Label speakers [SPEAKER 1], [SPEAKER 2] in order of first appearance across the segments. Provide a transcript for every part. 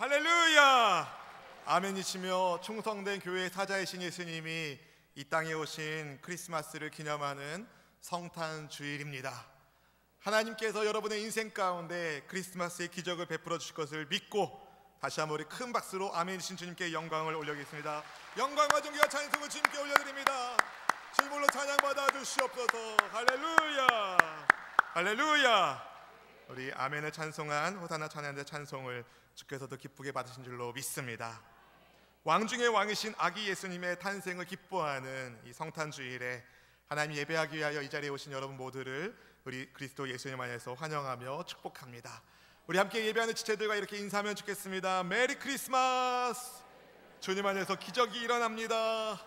[SPEAKER 1] 할렐루야! 아멘이시며 충성된 교회의 사자이신 예수님이 이 땅에 오신 크리스마스를 기념하는 성탄 주일입니다. 하나님께서 여러분의 인생 가운데 크리스마스의 기적을 베풀어 주실 것을 믿고 다시 한번 우리 큰 박수로 아멘이신 주님께 영광을 올려드리겠습니다. 영광과 존귀와 찬송을 주님께 올려드립니다. 주님으로 찬양받아 주시옵소서. 할렐루야! 할렐루야! 우리 아멘을 찬송한 호사나 찬양대 찬송을 주께서도 기쁘게 받으신 줄로 믿습니다. 왕 중의 왕이신 아기 예수님의 탄생을 기뻐하는 이 성탄주일에 하나님 예배하기 위하여 이 자리에 오신 여러분 모두를 우리 그리스도 예수님 안에서 환영하며 축복합니다. 우리 함께 예배하는 지체들과 이렇게 인사하면 좋겠습니다. 메리 크리스마스! 주님 안에서 기적이 일어납니다.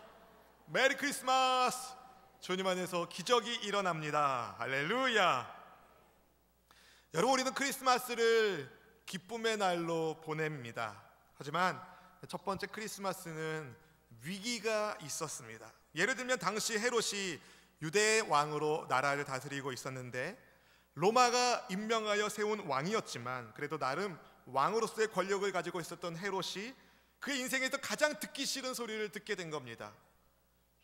[SPEAKER 1] 메리 크리스마스! 주님 안에서 기적이 일어납니다. 할렐루야! 여러분, 우리는 크리스마스를 기쁨의 날로 보냅니다. 하지만 첫 번째 크리스마스는 위기가 있었습니다. 예를 들면 당시 헤롯이 유대의 왕으로 나라를 다스리고 있었는데 로마가 임명하여 세운 왕이었지만 그래도 나름 왕으로서의 권력을 가지고 있었던 헤롯이 그의 인생에서 가장 듣기 싫은 소리를 듣게 된 겁니다.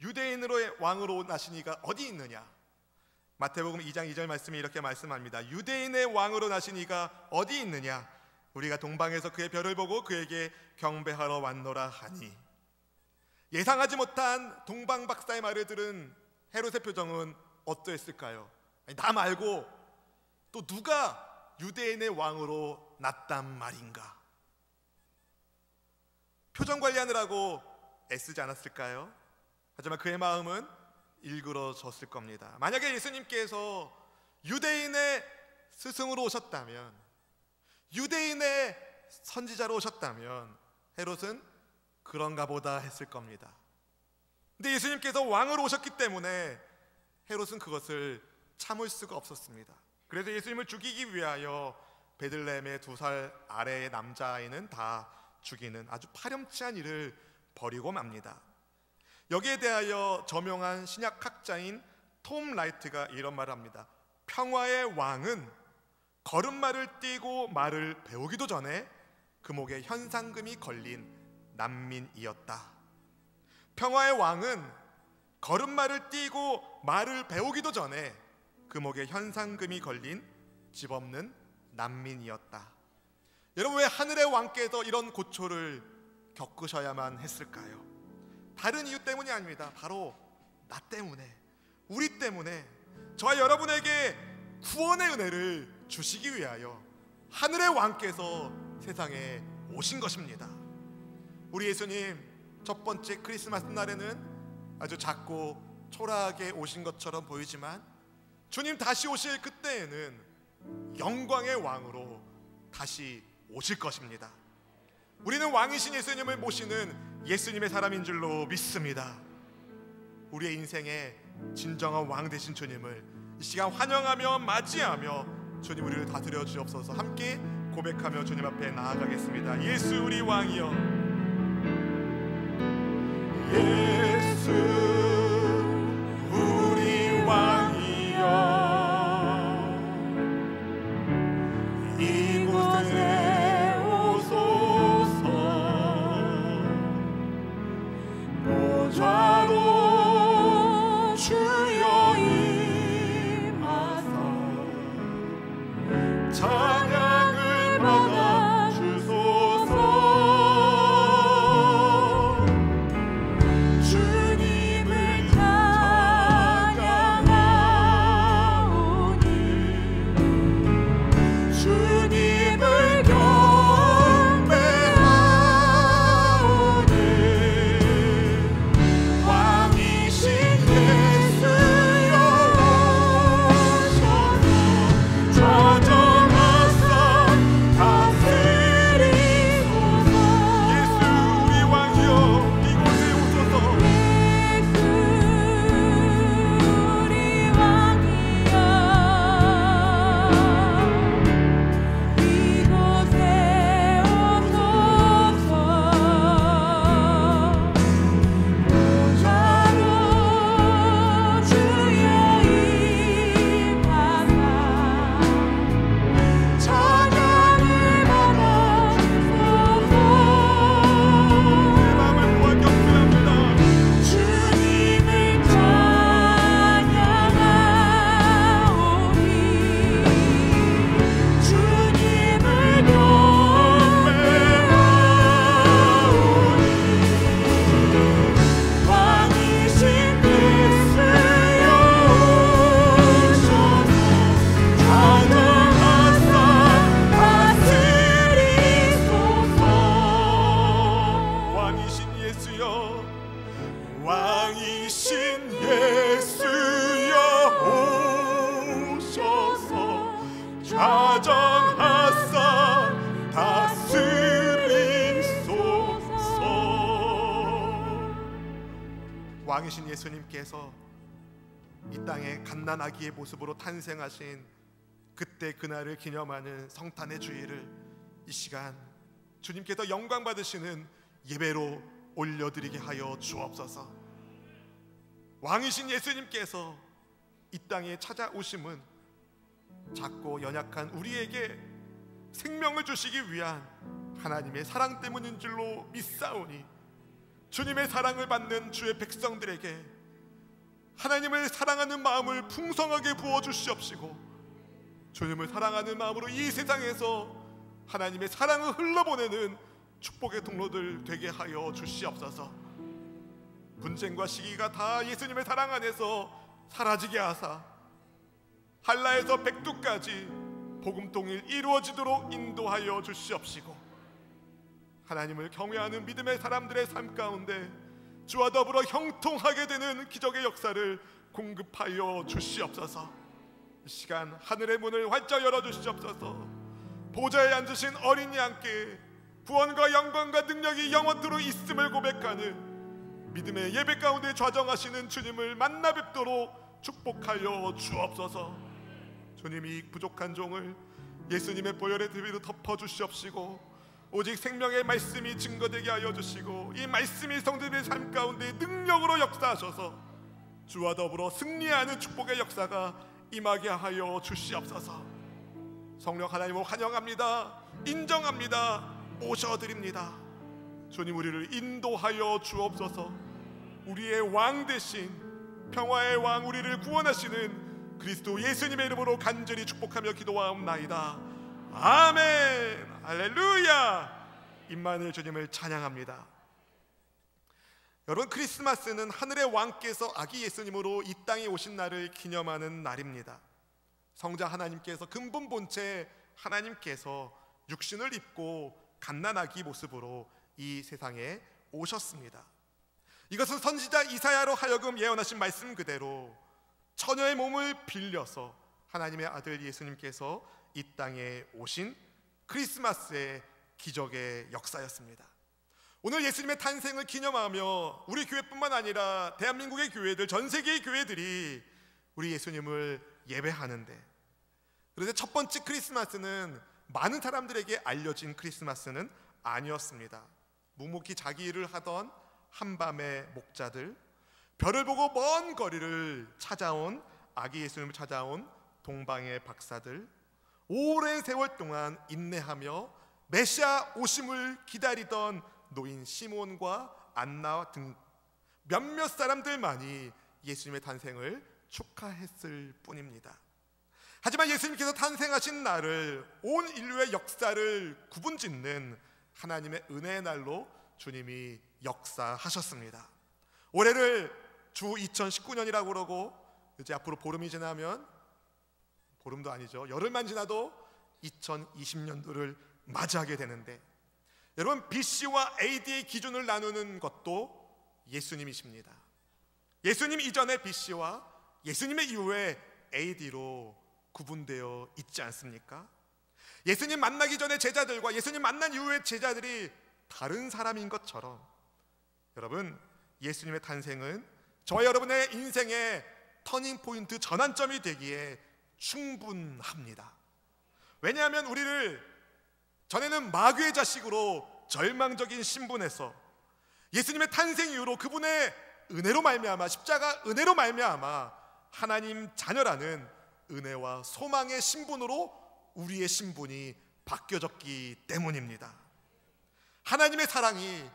[SPEAKER 1] 유대인으로의 왕으로 나시니가 어디 있느냐? 마태복음 2장 2절 말씀이 이렇게 말씀합니다. 유대인의 왕으로 나신 이가 어디 있느냐? 우리가 동방에서 그의 별을 보고 그에게 경배하러 왔노라 하니. 예상하지 못한 동방 박사의 말을 들은 헤롯의 표정은 어떠했을까요? 아니, 나 말고 또 누가 유대인의 왕으로 났단 말인가? 표정 관리하느라고 애쓰지 않았을까요? 하지만 그의 마음은 일그러졌을 겁니다. 만약에 예수님께서 유대인의 스승으로 오셨다면, 유대인의 선지자로 오셨다면 헤롯은 그런가 보다 했을 겁니다. 근데 예수님께서 왕으로 오셨기 때문에 헤롯은 그것을 참을 수가 없었습니다. 그래서 예수님을 죽이기 위하여 베들레헴의 2살 아래의 남자아이는 다 죽이는 아주 파렴치한 일을 벌이고 맙니다. 여기에 대하여 저명한 신약학자인 톰 라이트가 이런 말을 합니다. 평화의 왕은 걸음마를 띄고 말을 배우기도 전에 그 목에 현상금이 걸린 난민이었다. 평화의 왕은 걸음마를 띄고 말을 배우기도 전에 그 목에 현상금이 걸린 집 없는 난민이었다. 여러분, 왜 하늘의 왕께서 이런 고초를 겪으셔야만 했을까요? 다른 이유 때문이 아닙니다. 바로 나 때문에, 우리 때문에, 저와 여러분에게 구원의 은혜를 주시기 위하여 하늘의 왕께서 세상에 오신 것입니다. 우리 예수님 첫 번째 크리스마스 날에는 아주 작고 초라하게 오신 것처럼 보이지만 주님 다시 오실 그때에는 영광의 왕으로 다시 오실 것입니다. 우리는 왕이신 예수님을 모시는 예수님의 사람인 줄로 믿습니다. 우리의 인생의 진정한 왕 되신 주님을 이 시간 환영하며 맞이하며 주님 우리를 다스려 주옵소서. 함께 고백하며 주님 앞에 나아가겠습니다. 예수 우리 왕이여, 예수 우리 왕이여, 이곳에 오소서. 보좌로 주여 임하사 찬양을 받아 주소서. 주님을 왕이신 예수님께서 이 땅에 갓난아기의 모습으로 탄생하신 그때 그날을 기념하는 성탄의 주일을 이 시간 주님께서 영광 받으시는 예배로 올려드리게 하여 주옵소서. 왕이신 예수님께서 이 땅에 찾아오심은 작고 연약한 우리에게 생명을 주시기 위한 하나님의 사랑 때문인 줄로 믿사오니, 주님의 사랑을 받는 주의 백성들에게 하나님을 사랑하는 마음을 풍성하게 부어주시옵시고, 주님을 사랑하는 마음으로 이 세상에서 하나님의 사랑을 흘러보내는 축복의 통로들 되게 하여 주시옵소서. 분쟁과 시기가 다 예수님의 사랑 안에서 사라지게 하사 한라에서 백두까지 복음 통일 이루어지도록 인도하여 주시옵시고, 하나님을 경외하는 믿음의 사람들의 삶 가운데 주와 더불어 형통하게 되는 기적의 역사를 공급하여 주시옵소서. 이 시간 하늘의 문을 활짝 열어주시옵소서. 보좌에 앉으신 어린 양께 구원과 영광과 능력이 영원토록 있음을 고백하는 믿음의 예배 가운데 좌정하시는 주님을 만나 뵙도록 축복하여 주옵소서. 주님이 부족한 종을 예수님의 보혈의 피로 덮어주시옵시고, 오직 생명의 말씀이 증거되게 하여 주시고, 이 말씀이 성도들의 삶 가운데 능력으로 역사하셔서 주와 더불어 승리하는 축복의 역사가 임하게 하여 주시옵소서. 성령 하나님을 환영합니다. 인정합니다. 모셔드립니다. 주님, 우리를 인도하여 주옵소서. 우리의 왕 대신 평화의 왕, 우리를 구원하시는 그리스도 예수님의 이름으로 간절히 축복하며 기도하옵나이다. 아멘. 할렐루야. 임마누엘 주님을 찬양합니다. 여러분, 크리스마스는 하늘의 왕께서 아기 예수님으로 이 땅에 오신 날을 기념하는 날입니다. 성자 하나님께서 근본 본체 하나님께서 육신을 입고 갓난아기 모습으로 이 세상에 오셨습니다. 이것은 선지자 이사야로 하여금 예언하신 말씀 그대로 처녀의 몸을 빌려서 하나님의 아들 예수님께서 이 땅에 오신 크리스마스의 기적의 역사였습니다. 오늘 예수님의 탄생을 기념하며 우리 교회뿐만 아니라 대한민국의 교회들, 전 세계의 교회들이 우리 예수님을 예배하는데, 그래서 첫 번째 크리스마스는 많은 사람들에게 알려진 크리스마스는 아니었습니다. 묵묵히 자기 일을 하던 한밤의 목자들, 별을 보고 먼 거리를 찾아온 아기 예수님을 찾아온 동방의 박사들, 오랜 세월 동안 인내하며 메시아 오심을 기다리던 노인 시몬과 안나 등 몇몇 사람들만이 예수님의 탄생을 축하했을 뿐입니다. 하지만 예수님께서 탄생하신 날을 온 인류의 역사를 구분짓는 하나님의 은혜의 날로 주님이 역사하셨습니다. 올해를 주 2019년이라고 그러고, 이제 앞으로 보름이 지나면, 보름도 아니죠, 열흘만 지나도 2020년도를 맞이하게 되는데, 여러분, BC와 AD의 기준을 나누는 것도 예수님이십니다. 예수님 이전의 BC와 예수님의 이후의 AD로 구분되어 있지 않습니까? 예수님 만나기 전에 제자들과 예수님 만난 이후의 제자들이 다른 사람인 것처럼, 여러분, 예수님의 탄생은 저와 여러분의 인생의 터닝포인트, 전환점이 되기에 충분합니다. 왜냐하면 우리를 전에는 마귀의 자식으로 절망적인 신분에서 예수님의 탄생 이후로 그분의 은혜로 말미암아, 십자가 은혜로 말미암아 하나님 자녀라는 은혜와 소망의 신분으로 우리의 신분이 바뀌어졌기 때문입니다. 하나님의 사랑이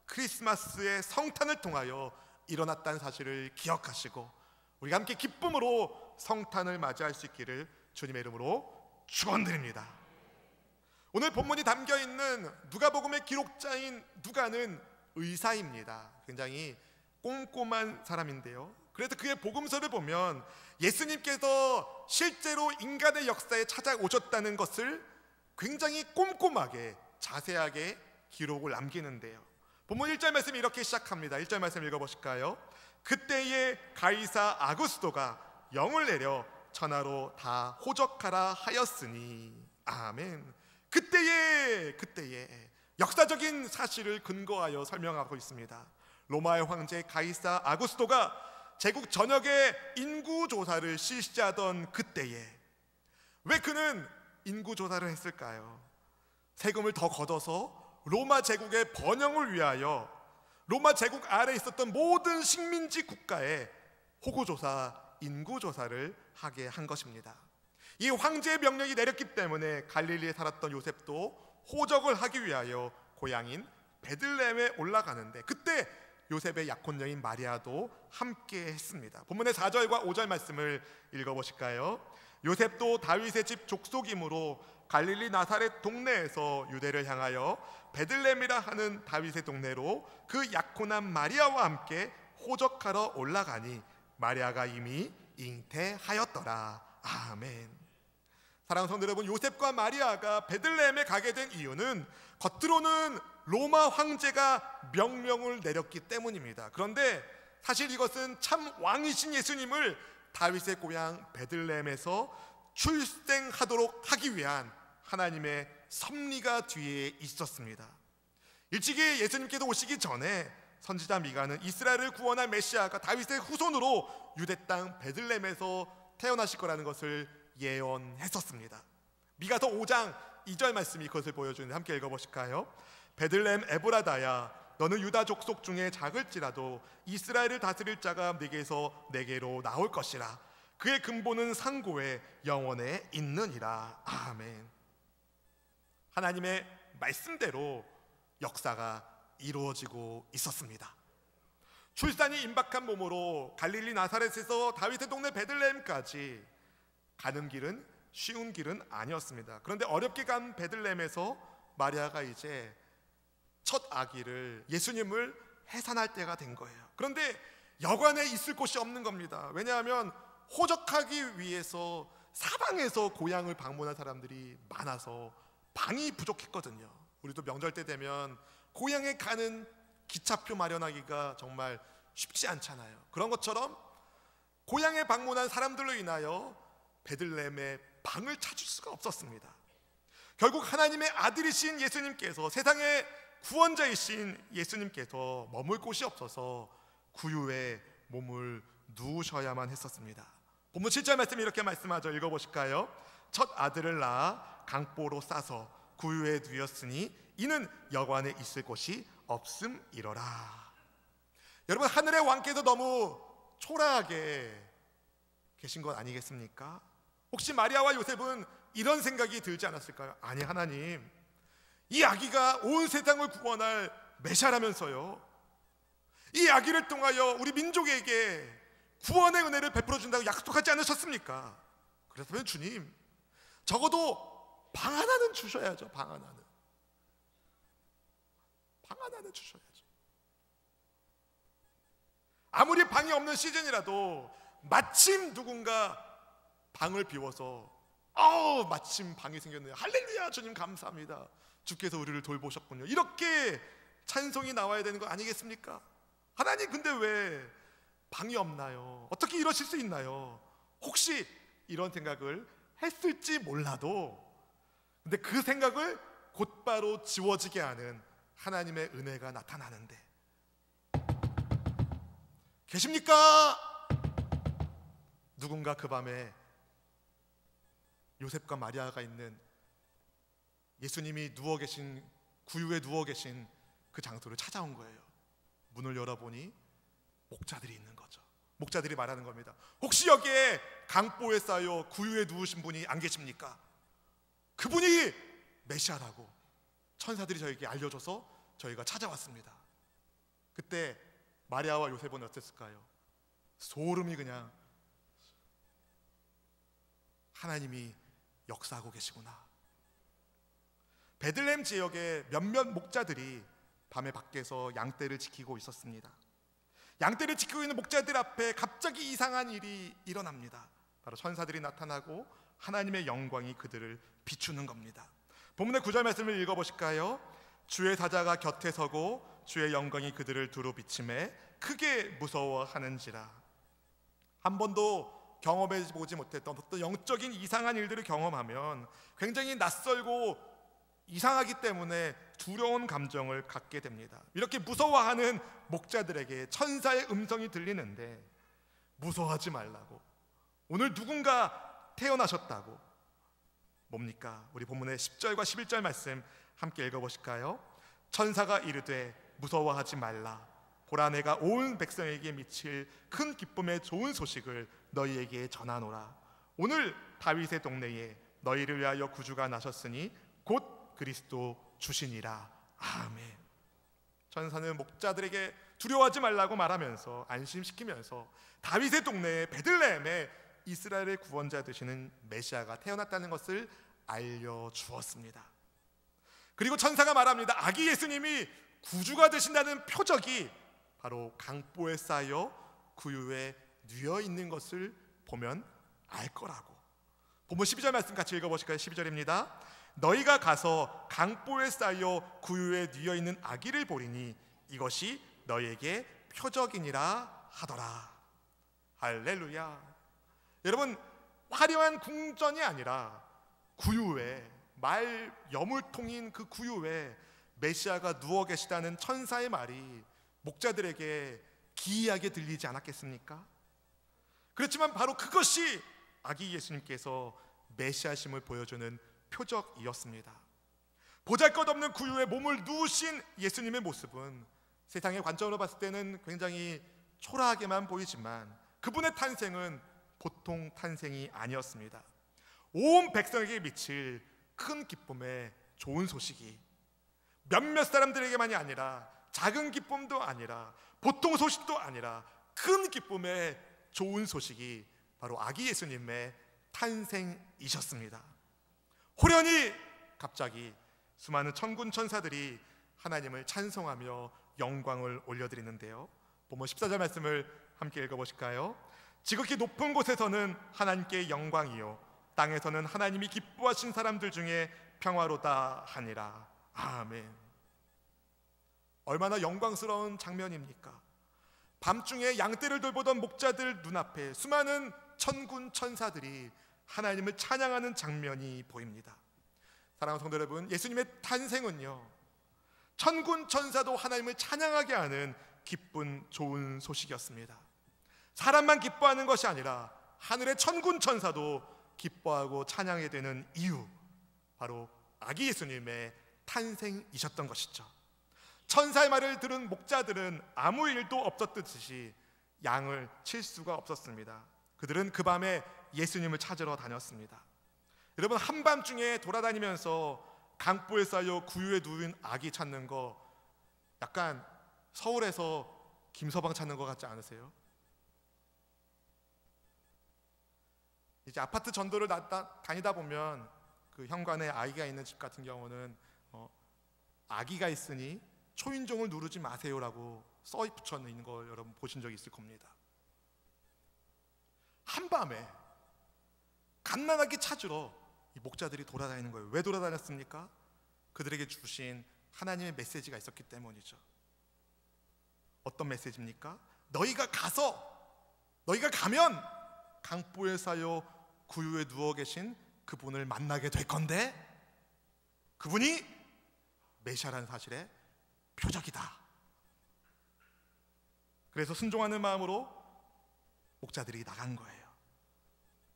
[SPEAKER 1] 크리스마스의 성탄을 통하여 일어났다는 사실을 기억하시고, 우리가 함께 기쁨으로 성탄을 맞이할 수 있기를 주님의 이름으로 축원드립니다. 오늘 본문이 담겨있는 누가복음의 기록자인 누가는 의사입니다. 굉장히 꼼꼼한 사람인데요, 그래서 그의 복음서를 보면 예수님께서 실제로 인간의 역사에 찾아오셨다는 것을 굉장히 꼼꼼하게 자세하게 기록을 남기는데요, 본문 1절 말씀이 이렇게 시작합니다. 1절 말씀 읽어보실까요? 그때에 가이사 아구스도가 영을 내려 천하로 다 호적하라 하였으니. 아멘. 그때에 역사적인 사실을 근거하여 설명하고 있습니다. 로마의 황제 가이사 아구스토가 제국 전역의 인구 조사를 실시하던 그때에 왜 그는 인구 조사를 했을까요? 세금을 더 걷어서 로마 제국의 번영을 위하여 로마 제국 아래에 있었던 모든 식민지 국가에 호구조사, 인구조사를 하게 한 것입니다. 이 황제의 명령이 내렸기 때문에 갈릴리에 살았던 요셉도 호적을 하기 위하여 고향인 베들레헴에 올라가는데 그때 요셉의 약혼녀인 마리아도 함께 했습니다. 본문의 4절과 5절 말씀을 읽어보실까요? 요셉도 다윗의 집 족속이므로 갈릴리 나사렛 동네에서 유대를 향하여 베들레헴이라 하는 다윗의 동네로 그 약혼한 마리아와 함께 호적하러 올라가니 마리아가 이미 잉태하였더라. 아멘. 사랑하는 성도 여러분, 요셉과 마리아가 베들레헴에 가게 된 이유는 겉으로는 로마 황제가 명령을 내렸기 때문입니다. 그런데 사실 이것은 참 왕이신 예수님을 다윗의 고향 베들레헴에서 출생하도록 하기 위한 하나님의 섭리가 뒤에 있었습니다. 일찍이 예수님께서 오시기 전에 선지자 미가는 이스라엘을 구원할 메시아가 다윗의 후손으로 유대 땅 베들레헴에서 태어나실 거라는 것을 예언했었습니다. 미가서 5장 2절 말씀이 그것을 보여주는데 함께 읽어보실까요? 베들레헴 에브라다야, 너는 유다 족속 중에 작을지라도 이스라엘을 다스릴 자가 네게서 내게로 나올 것이라. 그의 근본은 상고에 영원에 있느니라. 아멘. 하나님의 말씀대로 역사가 이루어지고 있었습니다. 출산이 임박한 몸으로 갈릴리 나사렛에서 다윗의 동네 베들레헴까지 가는 길은 쉬운 길은 아니었습니다. 그런데 어렵게 간 베들레헴에서 마리아가 이제 첫 아기를, 예수님을 해산할 때가 된 거예요. 그런데 여관에 있을 곳이 없는 겁니다. 왜냐하면 호적하기 위해서 사방에서 고향을 방문한 사람들이 많아서 방이 부족했거든요. 우리도 명절 때 되면 고향에 가는 기차표 마련하기가 정말 쉽지 않잖아요. 그런 것처럼 고향에 방문한 사람들로 인하여 베들레헴에 방을 찾을 수가 없었습니다. 결국 하나님의 아들이신 예수님께서, 세상의 구원자이신 예수님께서 머물 곳이 없어서 구유에 몸을 누우셔야만 했었습니다. 본문 7절 말씀이 이렇게 말씀하죠. 읽어보실까요? 첫 아들을 낳아 강보로 싸서 구유에 누였으니 이는 여관에 있을 곳이 없음이로라. 여러분, 하늘의 왕께서 너무 초라하게 계신 것 아니겠습니까? 혹시 마리아와 요셉은 이런 생각이 들지 않았을까요? 아니, 하나님, 이 아기가 온 세상을 구원할 메시아라면서요, 이 아기를 통하여 우리 민족에게 구원의 은혜를 베풀어 준다고 약속하지 않으셨습니까? 그렇다면 주님, 적어도 방 하나는 주셔야죠. 방 하나는 주셔야죠. 아무리 방이 없는 시즌이라도 마침 누군가 방을 비워서 마침 방이 생겼네요. 할렐루야, 주님 감사합니다. 주께서 우리를 돌보셨군요. 이렇게 찬송이 나와야 되는 거 아니겠습니까? 하나님, 근데 왜 방이 없나요? 어떻게 이러실 수 있나요? 혹시 이런 생각을 했을지 몰라도, 근데 그 생각을 곧바로 지워지게 하는 하나님의 은혜가 나타나는데, 계십니까? 누군가 그 밤에 요셉과 마리아가 있는, 예수님이 누워 계신, 구유에 누워 계신 그 장소를 찾아온 거예요. 문을 열어보니 목자들이 있는 거죠. 목자들이 말하는 겁니다. 혹시 여기에 강보에 쌓여 구유에 누우신 분이 안 계십니까? 그분이 메시아라고 천사들이 저에게 알려줘서 저희가 찾아왔습니다. 그때 마리아와 요셉은 어땠을까요? 소름이 그냥, 하나님이 역사하고 계시구나. 베들레헴 지역의 몇몇 목자들이 밤에 밖에서 양떼를 지키고 있었습니다. 양떼를 지키고 있는 목자들 앞에 갑자기 이상한 일이 일어납니다. 바로 천사들이 나타나고 하나님의 영광이 그들을 비추는 겁니다. 본문의 9절 말씀을 읽어보실까요? 주의 사자가 곁에 서고 주의 영광이 그들을 두루 비침에 크게 무서워하는지라. 한 번도 경험해보지 못했던 어떤 영적인 이상한 일들을 경험하면 굉장히 낯설고 이상하기 때문에 두려운 감정을 갖게 됩니다. 이렇게 무서워하는 목자들에게 천사의 음성이 들리는데 무서워하지 말라고, 오늘 누군가 태어나셨다고. 뭡니까? 우리 본문의 10절과 11절 말씀 함께 읽어보실까요? 천사가 이르되 무서워하지 말라. 보라, 내가 온 백성에게 미칠 큰 기쁨의 좋은 소식을 너희에게 전하노라. 오늘 다윗의 동네에 너희를 위하여 구주가 나셨으니 곧 그리스도 주시니라. 아멘. 천사는 목자들에게 두려워하지 말라고 말하면서 안심시키면서 다윗의 동네에 베들레헴에 이스라엘의 구원자 되시는 메시아가 태어났다는 것을 알려주었습니다. 그리고 천사가 말합니다. 아기 예수님이 구주가 되신다는 표적이 바로 강보에 쌓여 구유에 뉘어 있는 것을 보면 알 거라고. 본문 12절 말씀 같이 읽어보실까요? 12절입니다. 너희가 가서 강보에 쌓여 구유에 뉘어 있는 아기를 보리니 이것이 너희에게 표적이니라 하더라. 할렐루야. 여러분, 화려한 궁전이 아니라 구유에, 말 여물통인 그 구유에 메시아가 누워 계시다는 천사의 말이 목자들에게 기이하게 들리지 않았겠습니까? 그렇지만 바로 그것이 아기 예수님께서 메시아심을 보여주는 표적이었습니다. 보잘것없는 구유에 몸을 누우신 예수님의 모습은 세상의 관점으로 봤을 때는 굉장히 초라하게만 보이지만 그분의 탄생은 보통 탄생이 아니었습니다. 온 백성에게 미칠 큰 기쁨의 좋은 소식이 몇몇 사람들에게만이 아니라 작은 기쁨도 아니라 보통 소식도 아니라 큰 기쁨의 좋은 소식이 바로 아기 예수님의 탄생이셨습니다. 호련히 갑자기 수많은 천군 천사들이 하나님을 찬송하며 영광을 올려드리는데요, 본문 14절 말씀을 함께 읽어보실까요? 지극히 높은 곳에서는 하나님께 영광이요 땅에서는 하나님이 기뻐하신 사람들 중에 평화로다 하니라. 아멘. 얼마나 영광스러운 장면입니까? 밤중에 양떼를 돌보던 목자들 눈앞에 수많은 천군 천사들이 하나님을 찬양하는 장면이 보입니다. 사랑하는 성도 여러분, 예수님의 탄생은요, 천군 천사도 하나님을 찬양하게 하는 기쁜 좋은 소식이었습니다. 사람만 기뻐하는 것이 아니라 하늘의 천군 천사도 기뻐하고 찬양하게 되는 이유, 바로 아기 예수님의 탄생이셨던 것이죠. 천사의 말을 들은 목자들은 아무 일도 없었듯이 양을 칠 수가 없었습니다. 그들은 그 밤에 예수님을 찾으러 다녔습니다. 여러분, 한밤중에 돌아다니면서 강보에 쌓여 구유에 누운 아기 찾는 거 약간 서울에서 김서방 찾는 것 같지 않으세요? 이제 아파트 전도를 다니다 보면 그 현관에 아이가 있는 집 같은 경우는 아기가 있으니 초인종을 누르지 마세요라고 써 붙여 있는 걸 여러분 보신 적이 있을 겁니다. 한밤에 갓난아기 찾으러 이 목자들이 돌아다니는 거예요. 왜 돌아다녔습니까? 그들에게 주신 하나님의 메시지가 있었기 때문이죠. 어떤 메시지입니까? 너희가 가면 강보에 쌓여 구유에 누워 계신 그분을 만나게 될 건데 그분이 메시아라는 사실에 표적이다. 그래서 순종하는 마음으로 목자들이 나간 거예요.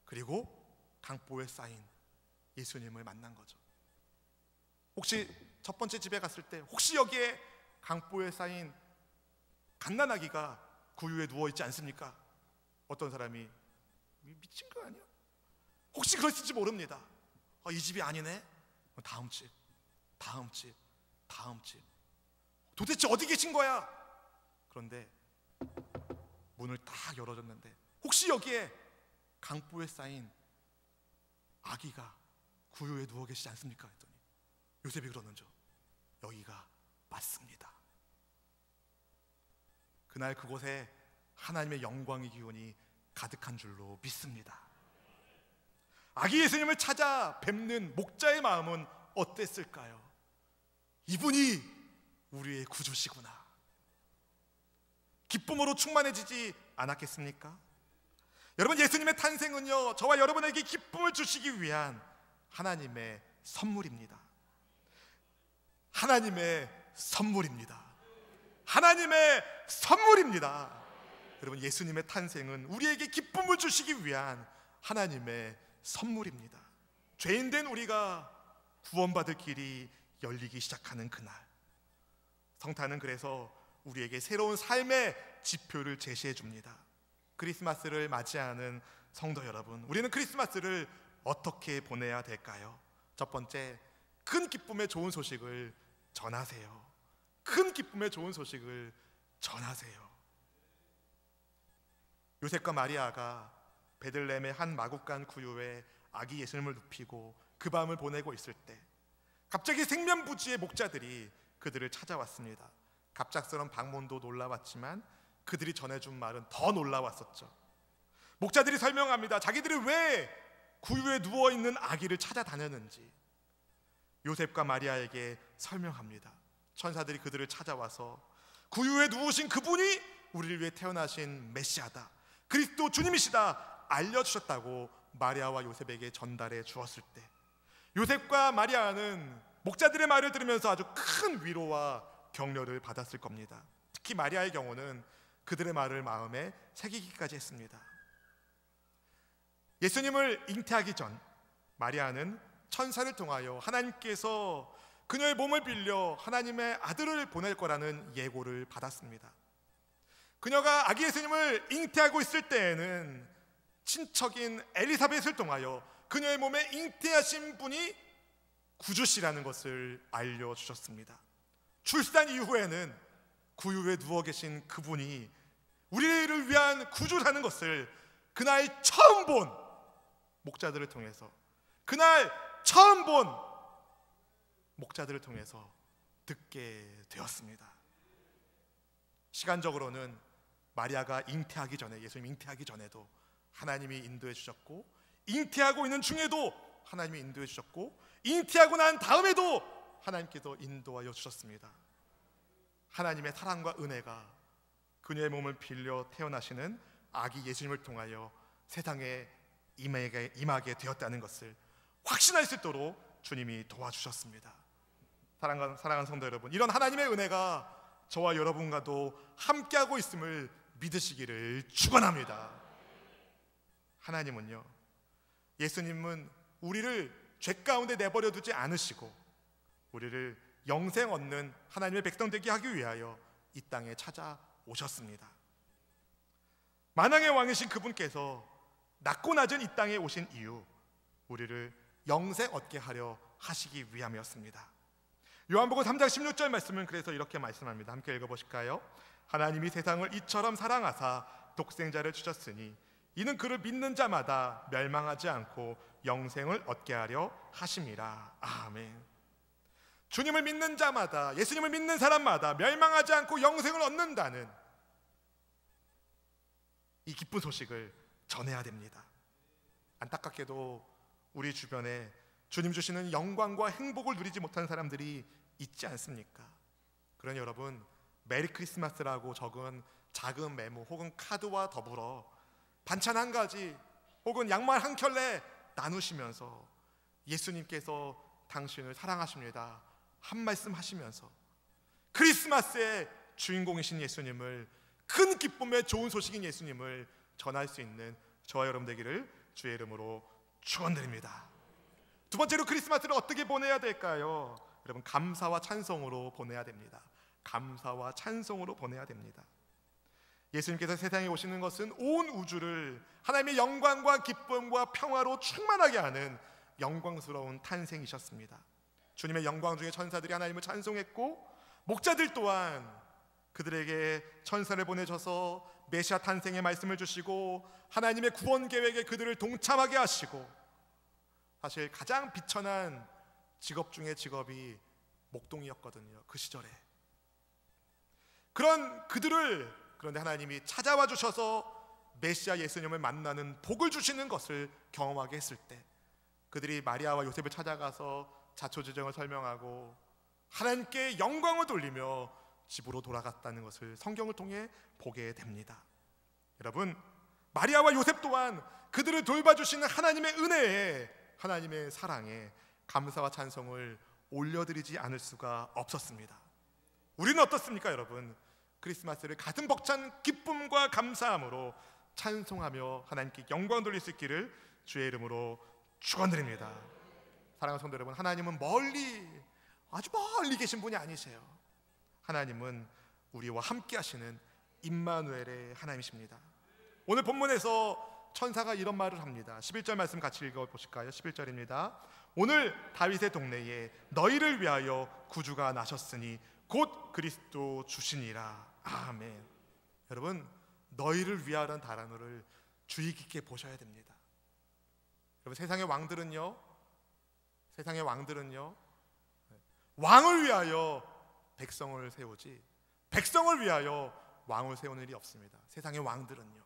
[SPEAKER 1] 그리고 강보에 쌓인 예수님을 만난 거죠. 혹시 첫 번째 집에 갔을 때 혹시 여기에 강보에 쌓인 갓난아기가 구유에 누워있지 않습니까? 어떤 사람이 미친 거 아니야? 혹시 그랬을지 모릅니다. 이 집이 아니네? 다음 집. 도대체 어디 계신 거야? 그런데 문을 딱 열어줬는데 혹시 여기에 강보에 쌓인 아기가 구유에 누워 계시지 않습니까? 했더니 요셉이 그러는죠. 여기가 맞습니다. 그날 그곳에 하나님의 영광의 기운이 가득한 줄로 믿습니다. 아기 예수님을 찾아 뵙는 목자의 마음은 어땠을까요? 이분이 우리의 구주시구나. 기쁨으로 충만해지지 않았겠습니까? 여러분, 예수님의 탄생은요, 저와 여러분에게 기쁨을 주시기 위한 하나님의 선물입니다. 하나님의 선물입니다. 하나님의 선물입니다. 여러분, 예수님의 탄생은 우리에게 기쁨을 주시기 위한 하나님의 선물입니다. 죄인된 우리가 구원받을 길이 열리기 시작하는 그날, 성탄은 그래서 우리에게 새로운 삶의 지표를 제시해 줍니다. 크리스마스를 맞이하는 성도 여러분, 우리는 크리스마스를 어떻게 보내야 될까요? 첫 번째, 큰 기쁨의 좋은 소식을 전하세요. 큰 기쁨의 좋은 소식을 전하세요. 요셉과 마리아가 베들레헴의 한 마구간 구유에 아기 예수님을 눕히고 그 밤을 보내고 있을 때 갑자기 생면부지의 목자들이 그들을 찾아왔습니다. 갑작스러운 방문도 놀라웠지만 그들이 전해준 말은 더 놀라웠었죠. 목자들이 설명합니다. 자기들이 왜 구유에 누워있는 아기를 찾아다녔는지 요셉과 마리아에게 설명합니다. 천사들이 그들을 찾아와서 구유에 누우신 그분이 우리를 위해 태어나신 메시아다, 그리스도 주님이시다 알려주셨다고 마리아와 요셉에게 전달해 주었을 때, 요셉과 마리아는 목자들의 말을 들으면서 아주 큰 위로와 격려를 받았을 겁니다. 특히 마리아의 경우는 그들의 말을 마음에 새기기까지 했습니다. 예수님을 잉태하기 전 마리아는 천사를 통하여 하나님께서 그녀의 몸을 빌려 하나님의 아들을 보낼 거라는 예고를 받았습니다. 그녀가 아기 예수님을 잉태하고 있을 때에는 친척인 엘리사벳을 통하여 그녀의 몸에 잉태하신 분이 구주시라는 것을 알려주셨습니다. 출산 이후에는 구유에 누워 계신 그분이 우리를 위한 구주라는 것을 그날 처음 본 목자들을 통해서, 그날 처음 본 목자들을 통해서 듣게 되었습니다. 시간적으로는 마리아가 잉태하기 전에, 예수님 잉태하기 전에도 하나님이 인도해 주셨고, 잉태하고 있는 중에도 하나님이 인도해 주셨고, 잉태하고 난 다음에도 하나님께서 인도하여 주셨습니다. 하나님의 사랑과 은혜가 그녀의 몸을 빌려 태어나시는 아기 예수님을 통하여 세상에 임하게 되었다는 것을 확신할 수 있도록 주님이 도와주셨습니다. 사랑하는 성도 여러분, 이런 하나님의 은혜가 저와 여러분과도 함께하고 있음을 믿으시기를 축원합니다. 하나님은요, 예수님은 우리를 죄 가운데 내버려 두지 않으시고 우리를 영생 얻는 하나님의 백성 되게 하기 위하여 이 땅에 찾아오셨습니다. 만왕의 왕이신 그분께서 낮고 낮은 이 땅에 오신 이유, 우리를 영생 얻게 하려 하시기 위함이었습니다. 요한복음 3장 16절 말씀은 그래서 이렇게 말씀합니다. 함께 읽어보실까요? 하나님이 세상을 이처럼 사랑하사 독생자를 주셨으니 이는 그를 믿는 자마다 멸망하지 않고 영생을 얻게 하려 하심이라. 아멘. 주님을 믿는 자마다, 예수님을 믿는 사람마다 멸망하지 않고 영생을 얻는다는 이 기쁜 소식을 전해야 됩니다. 안타깝게도 우리 주변에 주님 주시는 영광과 행복을 누리지 못하는 사람들이 있지 않습니까? 그러니 여러분, 메리 크리스마스라고 적은 작은 메모 혹은 카드와 더불어 반찬 한 가지 혹은 양말 한 켤레 나누시면서 예수님께서 당신을 사랑하십니다 한 말씀 하시면서 크리스마스의 주인공이신 예수님을, 큰 기쁨의 좋은 소식인 예수님을 전할 수 있는 저와 여러분 되기를 주의 이름으로 축원드립니다. 두 번째로 크리스마스를 어떻게 보내야 될까요? 여러분, 감사와 찬송으로 보내야 됩니다. 감사와 찬송으로 보내야 됩니다. 예수님께서 세상에 오시는 것은 온 우주를 하나님의 영광과 기쁨과 평화로 충만하게 하는 영광스러운 탄생이셨습니다. 주님의 영광 중에 천사들이 하나님을 찬송했고, 목자들 또한 그들에게 천사를 보내셔서 메시아 탄생의 말씀을 주시고 하나님의 구원 계획에 그들을 동참하게 하시고, 사실 가장 비천한 직업 중에 직업이 목동이었거든요. 그 시절에. 그런데 하나님이 찾아와 주셔서 메시아 예수님을 만나는 복을 주시는 것을 경험하게 했을 때, 그들이 마리아와 요셉을 찾아가서 자초지정을 설명하고 하나님께 영광을 돌리며 집으로 돌아갔다는 것을 성경을 통해 보게 됩니다. 여러분, 마리아와 요셉 또한 그들을 돌봐주시는 하나님의 은혜에, 하나님의 사랑에 감사와 찬송을 올려드리지 않을 수가 없었습니다. 우리는 어떻습니까, 여러분? 크리스마스를 가슴 벅찬 기쁨과 감사함으로 찬송하며 하나님께 영광 돌릴 수 있기를 주의 이름으로 축원드립니다. 사랑하는 성도 여러분, 하나님은 아주 멀리 계신 분이 아니세요. 하나님은 우리와 함께 하시는 임마누엘의 하나님이십니다. 오늘 본문에서 천사가 이런 말을 합니다. 11절 말씀 같이 읽어보실까요? 11절입니다. 오늘 다윗의 동네에 너희를 위하여 구주가 나셨으니 곧 그리스도 주시니라. 아멘. 여러분, 너희를 위하라는 단어를 주의 깊게 보셔야 됩니다. 여러분, 세상의 왕들은요 왕을 위하여 백성을 세우지 백성을 위하여 왕을 세우는 일이 없습니다. 세상의 왕들은요.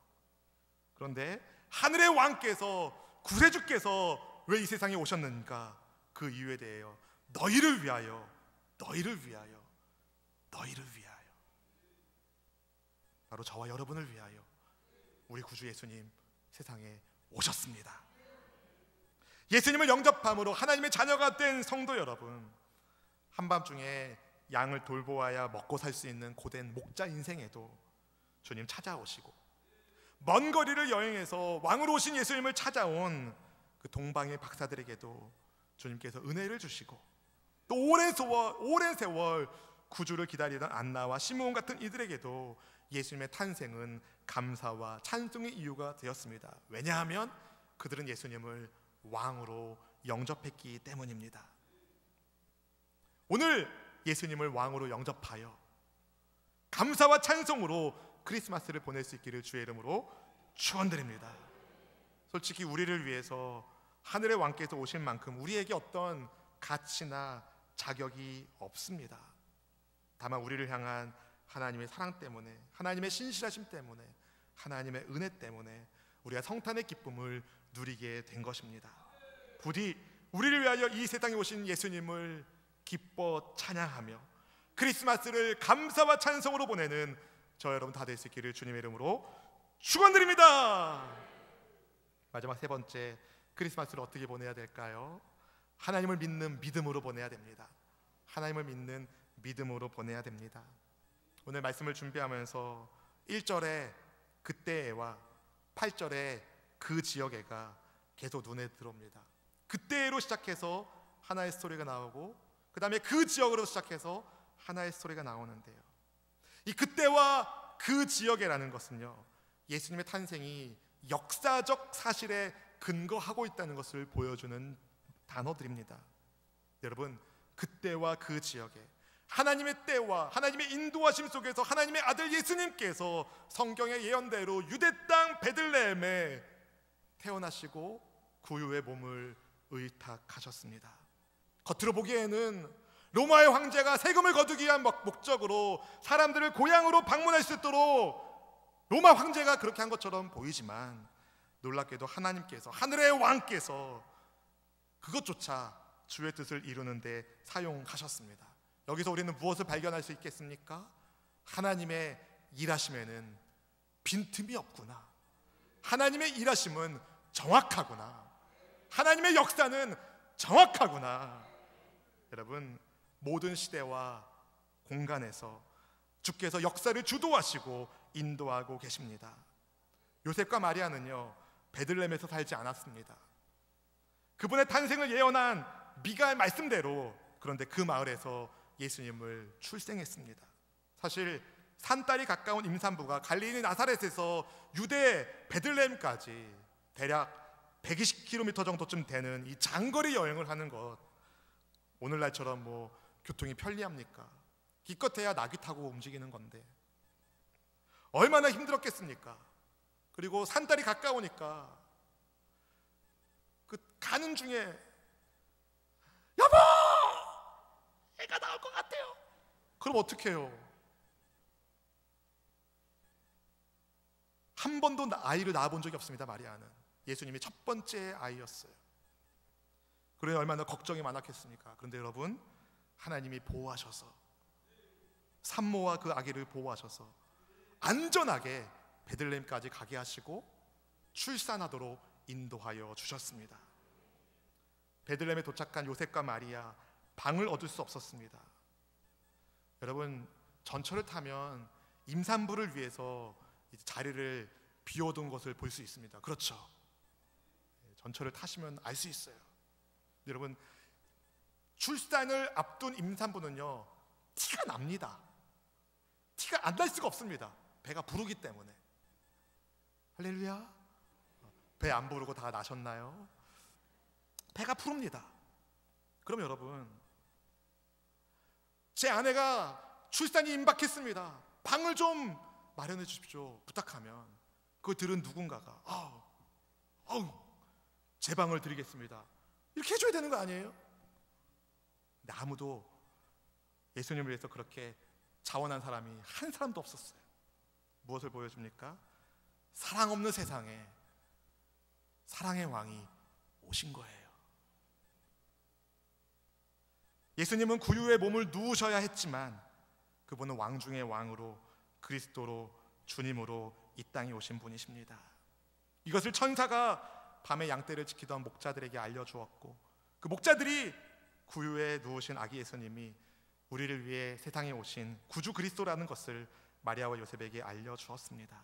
[SPEAKER 1] 그런데 하늘의 왕께서, 구세주께서 왜 이 세상에 오셨는가? 그 이유에 대해요. 너희를 위하여 바로 저와 여러분을 위하여 우리 구주 예수님 세상에 오셨습니다. 예수님을 영접함으로 하나님의 자녀가 된 성도 여러분, 한밤중에 양을 돌보아야 먹고 살 수 있는 고된 목자 인생에도 주님 찾아오시고, 먼 거리를 여행해서 왕으로 오신 예수님을 찾아온 그 동방의 박사들에게도 주님께서 은혜를 주시고, 또 오랜 세월 구주를 기다리던 안나와 시므온 같은 이들에게도 예수님의 탄생은 감사와 찬송의 이유가 되었습니다. 왜냐하면 그들은 예수님을 왕으로 영접했기 때문입니다. 오늘 예수님을 왕으로 영접하여 감사와 찬송으로 크리스마스를 보낼 수 있기를 주의 이름으로 축원드립니다. 솔직히 우리를 위해서 하늘의 왕께서 오신 만큼 우리에게 어떤 가치나 자격이 없습니다. 다만 우리를 향한 하나님의 사랑 때문에, 하나님의 신실하심 때문에, 하나님의 은혜 때문에 우리가 성탄의 기쁨을 누리게 된 것입니다. 부디 우리를 위하여 이 세상에 오신 예수님을 기뻐 찬양하며 크리스마스를 감사와 찬송으로 보내는 저 여러분 다 될 수 있기를 주님의 이름으로 축원드립니다. 마지막 세 번째, 크리스마스를 어떻게 보내야 될까요? 하나님을 믿는 믿음으로 보내야 됩니다. 하나님을 믿는 믿음으로 보내야 됩니다. 오늘 말씀을 준비하면서 1절에 그때와 8절에 그 지역에가 계속 눈에 들어옵니다. 그때로 시작해서 하나의 스토리가 나오고, 그 다음에 그 지역으로 시작해서 하나의 스토리가 나오는데요, 이 그때와 그 지역에라는 것은요, 예수님의 탄생이 역사적 사실에 근거하고 있다는 것을 보여주는 단어들입니다. 여러분, 그때와 그 지역에 하나님의 때와 하나님의 인도하심 속에서 하나님의 아들 예수님께서 성경의 예언대로 유대 땅 베들레헴에 태어나시고 구유의 몸을 의탁하셨습니다. 겉으로 보기에는 로마의 황제가 세금을 거두기 위한 목적으로 사람들을 고향으로 방문할 수 있도록 로마 황제가 그렇게 한 것처럼 보이지만, 놀랍게도 하나님께서, 하늘의 왕께서 그것조차 주의 뜻을 이루는 데 사용하셨습니다. 여기서 우리는 무엇을 발견할 수 있겠습니까? 하나님의 일하심에는 빈틈이 없구나. 하나님의 일하심은 정확하구나. 하나님의 역사는 정확하구나. 여러분, 모든 시대와 공간에서 주께서 역사를 주도하시고 인도하고 계십니다. 요셉과 마리아는요, 베들레헴에서 살지 않았습니다. 그분의 탄생을 예언한 미가의 말씀대로, 그런데 그 마을에서 예수님을 출생했습니다. 사실 산딸이 가까운 임산부가 갈릴리 나사렛에서 유대 베들레헴까지 대략 120km 정도쯤 되는 이 장거리 여행을 하는 것, 오늘날처럼 뭐 교통이 편리합니까? 기껏해야 나귀 타고 움직이는 건데 얼마나 힘들었겠습니까? 그리고 산딸이 가까우니까 그 가는 중에 여보! 애가 나올 것 같아요. 그럼 어떻게 해요? 한 번도 아이를 낳아본 적이 없습니다. 마리아는 예수님이 첫 번째 아이였어요. 그래 얼마나 걱정이 많았겠습니까? 그런데 여러분, 하나님이 보호하셔서, 산모와 그 아기를 보호하셔서 안전하게 베들레헴까지 가게 하시고 출산하도록 인도하여 주셨습니다. 베들레헴에 도착한 요셉과 마리아, 방을 얻을 수 없었습니다. 여러분, 전철을 타면 임산부를 위해서 자리를 비워둔 것을 볼 수 있습니다. 그렇죠? 전철을 타시면 알 수 있어요. 여러분, 출산을 앞둔 임산부는요, 티가 납니다. 티가 안 날 수가 없습니다. 배가 부르기 때문에. 할렐루야. 배 안 부르고 다 나셨나요? 배가 부릅니다. 그럼 여러분, 제 아내가 출산이 임박했습니다. 방을 좀 마련해 주십시오. 부탁하면 그걸 들은 누군가가 제 방을 드리겠습니다. 이렇게 해줘야 되는 거 아니에요? 근데 아무도 예수님을 위해서 그렇게 자원한 사람이 한 사람도 없었어요. 무엇을 보여줍니까? 사랑 없는 세상에 사랑의 왕이 오신 거예요. 예수님은 구유의 몸을 누우셔야 했지만 그분은 왕 중의 왕으로 그리스도로 주님으로 이 땅에 오신 분이십니다. 이것을 천사가 밤에 양떼를 지키던 목자들에게 알려주었고, 그 목자들이 구유에 누우신 아기 예수님이 우리를 위해 세상에 오신 구주 그리스도라는 것을 마리아와 요셉에게 알려주었습니다.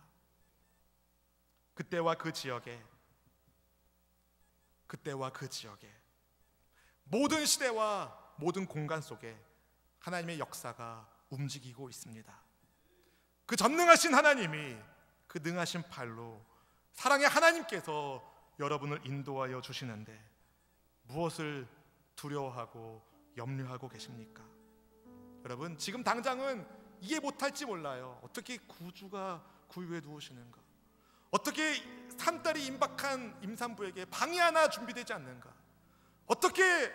[SPEAKER 1] 그때와 그 지역에 모든 시대와 모든 공간 속에 하나님의 역사가 움직이고 있습니다. 그 전능하신 하나님이 그 능하신 팔로 사랑의 하나님께서 여러분을 인도하여 주시는데 무엇을 두려워하고 염려하고 계십니까? 여러분, 지금 당장은 이해 못할지 몰라요. 어떻게 구주가 구유에 누우시는가? 어떻게 3달이 임박한 임산부에게 방이 하나 준비되지 않는가? 어떻게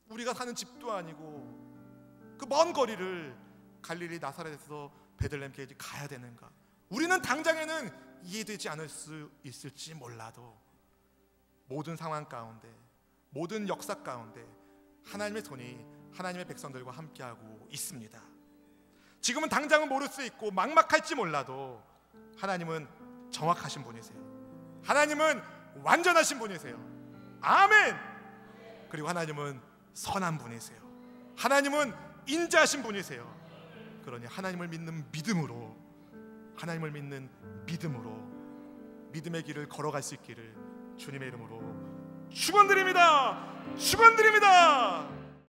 [SPEAKER 1] 우리가 사는 집도 아니고 그 먼 거리를 갈릴리 나사렛에서 베들레헴까지 가야 되는가? 우리는 당장에는 이해되지 않을 수 있을지 몰라도 모든 상황 가운데, 모든 역사 가운데 하나님의 손이 하나님의 백성들과 함께하고 있습니다. 지금은 당장은 모를 수 있고 막막할지 몰라도 하나님은 정확하신 분이세요. 하나님은 완전하신 분이세요. 아멘. 그리고 하나님은 선한 분이세요. 하나님은 인자하신 분이세요. 그러니 하나님을 믿는 믿음으로, 하나님을 믿는 믿음으로 믿음의 길을 걸어갈 수 있기를 주님의 이름으로 축원드립니다. 축원드립니다.